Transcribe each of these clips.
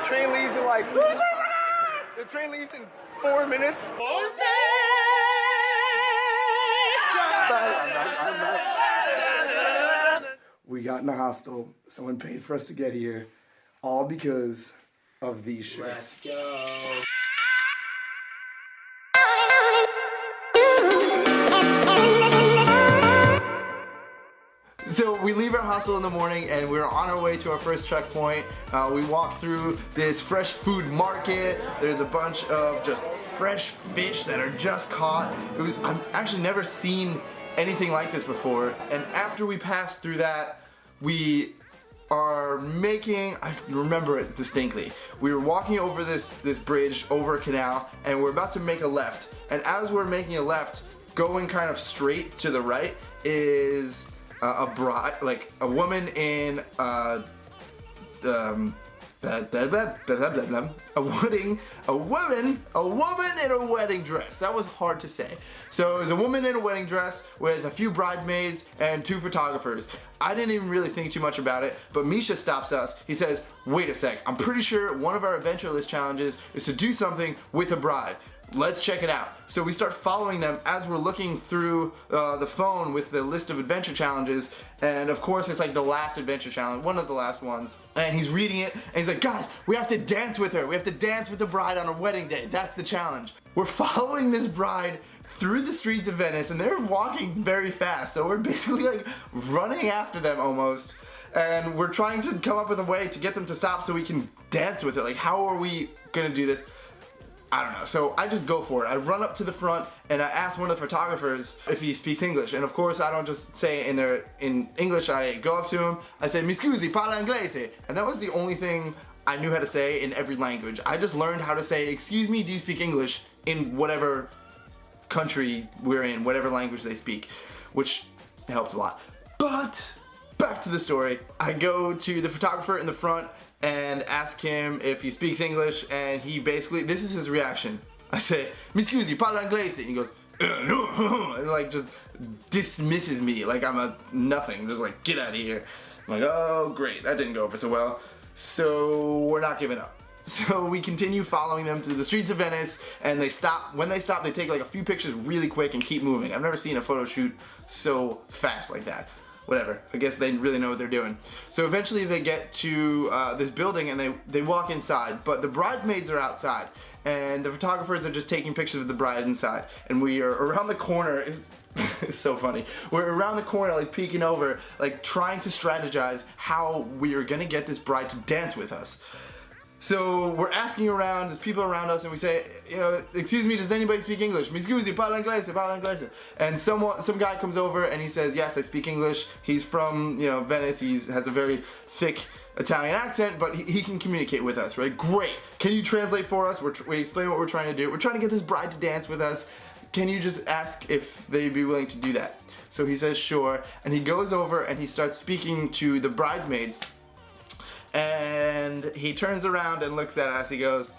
train leaves in like... The train leaves in 4 minutes. We got in the hostel. Someone paid for us to get here. All because of these shirts. Let's go. So we leave our hostel in the morning and we're on our way to our first checkpoint. We walk through this fresh food market. There's a bunch of just fresh fish that are just caught. I've actually never seen anything like this before. And after we pass through that, we are making, I remember it distinctly. We were walking over this bridge, over a canal, and we're about to make a left. And as we're making a left, going kind of straight to the right is a bride, like a woman in a woman in a wedding dress. That was hard to say. So it was a woman in a wedding dress with a few bridesmaids and 2 photographers. I didn't even really think too much about it, but Misha stops us. He says, wait a sec, I'm pretty sure one of our adventure list challenges is to do something with a bride. Let's check it out. So we start following them as we're looking through the phone with the list of adventure challenges, and of course it's like the last adventure challenge, one of the last ones, and he's reading it and he's like, guys, we have to dance with her. We have to dance with the bride on her wedding day. That's the challenge. We're following this bride through the streets of Venice and they're walking very fast, so we're basically like running after them almost, and we're trying to come up with a way to get them to stop so we can dance with it. Like, how are we gonna do this? I don't know, so I just go for it. I run up to the front and I ask one of the photographers if he speaks English, and of course I don't just say it in English. I go up to him, I say, mi scusi, parla inglese, and that was the only thing I knew how to say in every language. I just learned how to say, excuse me, do you speak English, in whatever country we're in, whatever language they speak, which helped a lot. But back to the story. I go to the photographer in the front and ask him if he speaks English, and he basically, this is his reaction. I say, mi scusi, parla inglese, and he goes, no, and like just dismisses me like I'm a nothing, just like, get out of here. I'm like, oh great, that didn't go over so well. So we're not giving up. So we continue following them through the streets of Venice, and they stop. When they stop, they take like a few pictures really quick and keep moving. I've never seen a photo shoot so fast like that. Whatever, I guess they really know what they're doing. So eventually they get to this building and they walk inside, but the bridesmaids are outside and the photographers are just taking pictures of the bride inside, and we are around the corner. It's so funny. We're around the corner like peeking over, like trying to strategize how we are gonna get this bride to dance with us. So we're asking around, there's people around us, and we say, you know, excuse me, does anybody speak English? Mi scusi, parla inglese, parla inglese. And some guy comes over and he says, yes, I speak English. He's from, you know, Venice. He has a very thick Italian accent, but he can communicate with us, right? Great. Can you translate for us? We explain what we're trying to do. We're trying to get this bride to dance with us. Can you just ask if they'd be willing to do that? So he says, sure. And he goes over and he starts speaking to the bridesmaids. And he turns around and looks at us. He goes,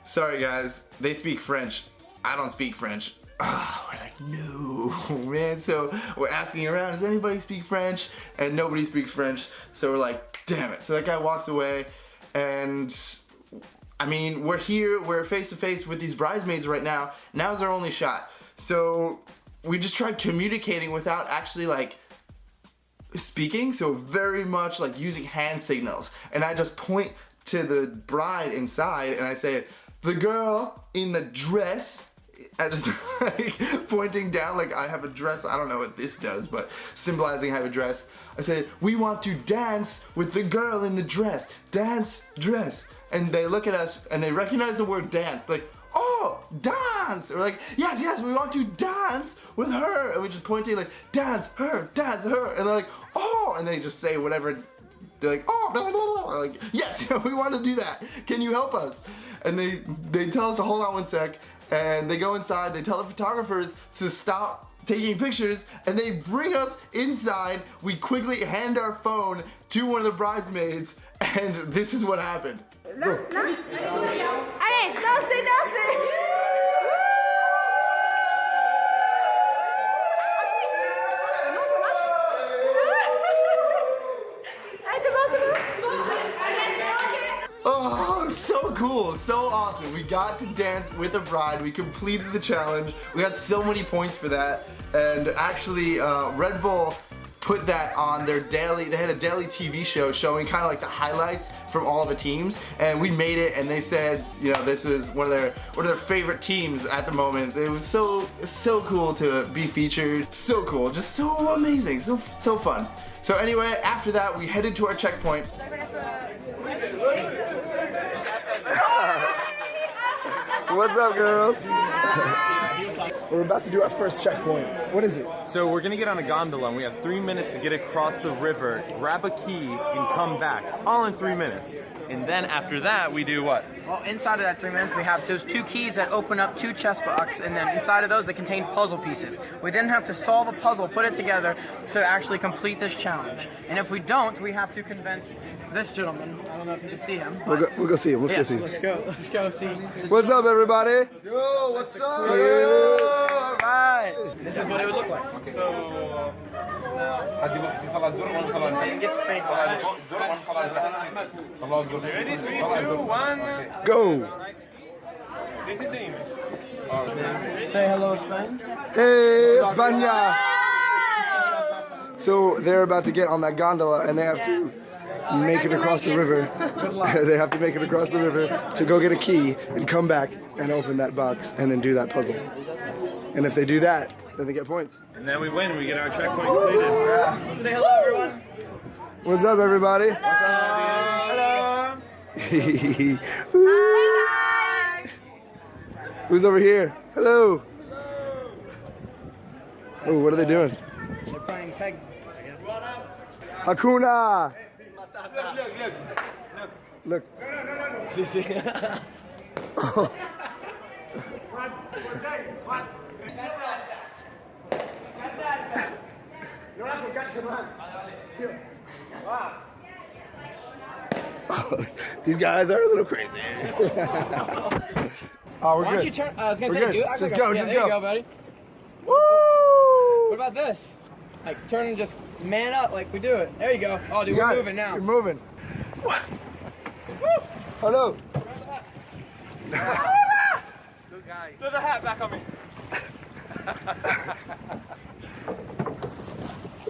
sorry guys, they speak French. I don't speak French. Oh, we're like, no, man. So we're asking around, does anybody speak French? And nobody speaks French. So we're like, damn it. So that guy walks away, and I mean, we're here, we're face to face with these bridesmaids right now. Now's our only shot. So we just tried communicating without actually like speaking, so very much like using hand signals, and I just point to the bride inside and I say, the girl in the dress. I just like pointing down like I have a dress. I don't know what this does, but symbolizing I have a dress. I say, we want to dance with the girl in the dress. Dance, dress. And they look at us and they recognize the word dance. Like, oh, dance! We're like, yes, yes, we want to dance with her. And we're just pointing like, dance, her, and they're like, oh, and they just say whatever. They're like, oh, blah, blah, blah. We're like, yes, we want to do that. Can you help us? And they tell us to hold on one sec, and they go inside. They tell the photographers to stop taking pictures, and they bring us inside. We quickly hand our phone to one of the bridesmaids, and this is what happened. No. Allez, dansez. Oh, so cool, so awesome. We got to dance with a bride. We completed the challenge. We got so many points for that. And actually, Red Bull put that on their daily, they had a daily TV show showing kind of like the highlights from all the teams, and we made it, and they said, you know, this is one of their favorite teams at the moment. It was so cool to be featured. So cool, just so amazing, so fun. So anyway, after that, we headed to our checkpoint. What's up, girls? We're about to do our first checkpoint. What is it? So we're gonna get on a gondola and we have 3 minutes to get across the river, grab a key, and come back. All in 3 minutes. And then after that, we do what? Well, inside of that 3 minutes, we have those 2 keys that open up 2 chest boxes, and then inside of those, they contain puzzle pieces. We then have to solve a puzzle, put it together to actually complete this challenge. And if we don't, we have to convince this gentleman. I don't know if you can see him. We'll go see him. Let's go see him. Let's go see. What's up, everybody? Yo, what's up? All right. This is what it would look like. Get spanked. Ready? 3, 2, 1. Go. This is the image. Say hello, Spain. Hey, España. So they're about to get on that gondola and they have to make it across the river. They have to make it across the river to go get a key and come back and open that box and then do that puzzle. And if they do that, then they get points. And then we win and we get our checkpoint completed. Say hello, everyone. What's up, everybody? Hello. Who's over here? Hello. Oh, what are they doing? They're playing peg, I guess. Hakuna. Look. These guys are a little crazy. Oh, we're Why good. don't you turn? I was gonna We're say, good. dude. Just go, Yeah, just there go. you go, buddy. Woo! What about this? Like turn and just man up, like we do it. There you go. Oh, dude, You we're got it. moving now. You're moving. Hello. Good guy. Throw the hat back on me.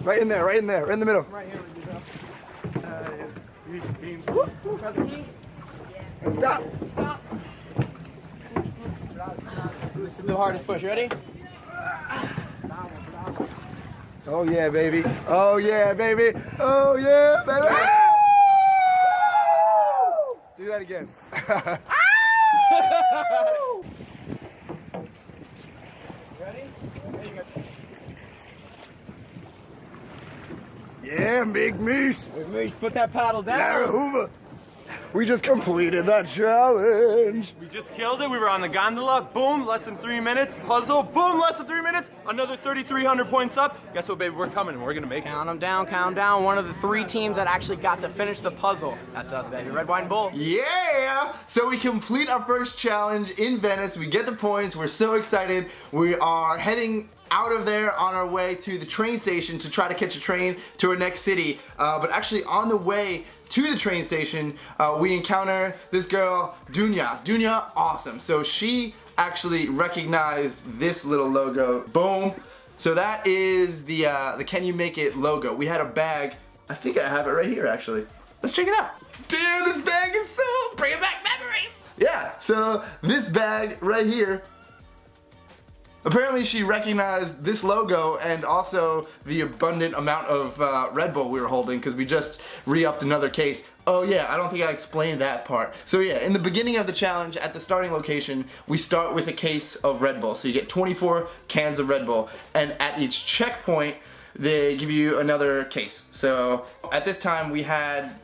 Right in there, right in there, right in the middle. Right here with you, bro. And stop. Stop. This is the hardest push. Ready? Oh yeah, baby. Oh yeah, baby. Oh yeah, baby. Do that again. Ready? There you go. Yeah, Big Meese. Maybe put that paddle Lara down. Hoover. We just completed that challenge. We just killed it. We were on the gondola. Boom, less than 3 minutes. Puzzle. Boom, less than 3 minutes. Another 3,300 points up. Guess what, baby? We're coming. We're gonna make it. Count them down, count them down. One of the 3 teams that actually got to finish the puzzle. That's us, baby. Red, White, and Bull. Yeah! So we complete our first challenge in Venice. We get the points. We're so excited. We are heading out of there on our way to the train station to try to catch a train to our next city. But actually on the way to the train station, we encounter this girl, Dunya. Dunya, awesome. So she actually recognized this little logo. Boom. So that is the Can You Make It logo. We had a bag. I think I have it right here, actually. Let's check it out. Damn, this bag is so bringing back memories. Yeah, so this bag right here, apparently she recognized this logo and also the abundant amount of Red Bull we were holding because we just re-upped another case. Oh yeah, I don't think I explained that part. So yeah, in the beginning of the challenge, at the starting location, we start with a case of Red Bull. So you get 24 cans of Red Bull, and at each checkpoint, they give you another case. So at this time, we had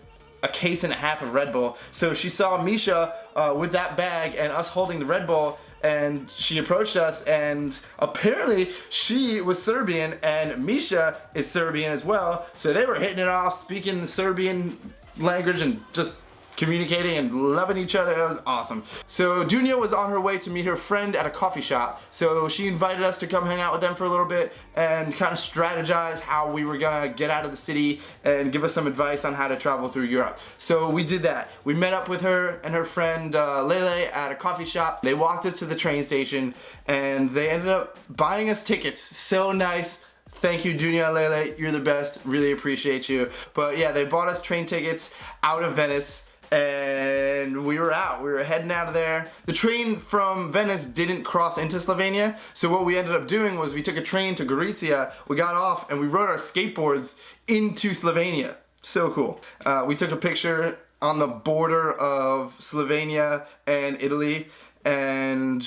a case and a half of Red Bull. So she saw Misha with that bag and us holding the Red Bull, and she approached us, and apparently she was Serbian and Misha is Serbian as well. So they were hitting it off, speaking the Serbian language and just communicating and loving each other. It was awesome. So Dunya was on her way to meet her friend at a coffee shop. So she invited us to come hang out with them for a little bit and kind of strategize how we were gonna get out of the city and give us some advice on how to travel through Europe. So we did that. We met up with her and her friend Lele at a coffee shop. They walked us to the train station and they ended up buying us tickets. So nice. Thank you, Dunya, Lele. You're the best. Really appreciate you. But yeah, they bought us train tickets out of Venice. And we were out. We were heading out of there. The train from Venice didn't cross into Slovenia, so what we ended up doing was we took a train to Gorizia, we got off, and we rode our skateboards into Slovenia. So cool. We took a picture on the border of Slovenia and Italy, and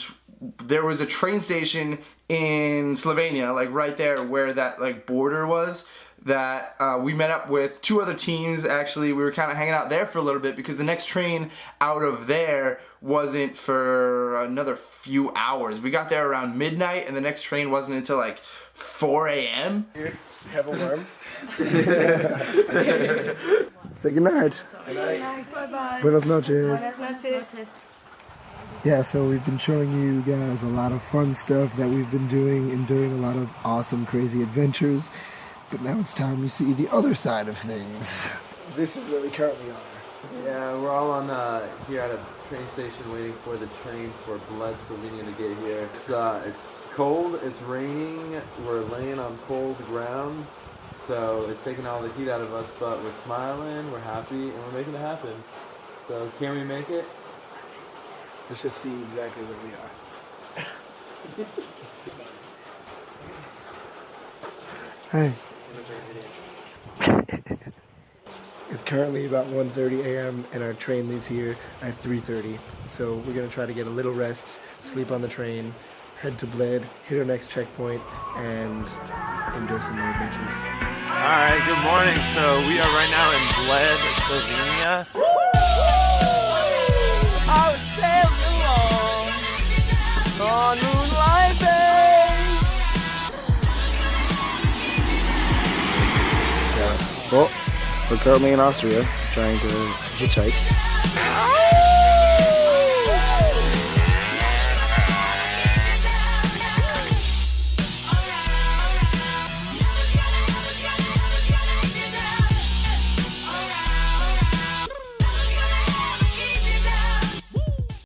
there was a train station in Slovenia, like right there where that like border was, that we met up with 2 other teams. Actually, we were kind of hanging out there for a little bit because the next train out of there wasn't for another few hours. We got there around midnight and the next train wasn't until like 4 a.m. Have a worm. Say goodnight. Bye-bye. Buenas noches. Buenas noches. Yeah, so we've been showing you guys a lot of fun stuff that we've been doing and doing a lot of awesome, crazy adventures. But now it's time you see the other side of things. This is where we currently are. Yeah, we're all on here at a train station waiting for the train for Bled, Slovenia to get here. It's cold, it's raining, we're laying on cold ground, so it's taking all the heat out of us, but we're smiling, we're happy, and we're making it happen. So can we make it? Let's just see exactly where we are. Hey. It's currently about 1:30 a.m. and our train leaves here at 3:30. So we're gonna try to get a little rest, sleep on the train, head to Bled, hit our next checkpoint, and enjoy some more adventures. Alright, good morning. So we are right now in Bled, Slovenia. I'll sail along on Moonlight Bay. Well, we're currently in Austria, trying to hitchhike.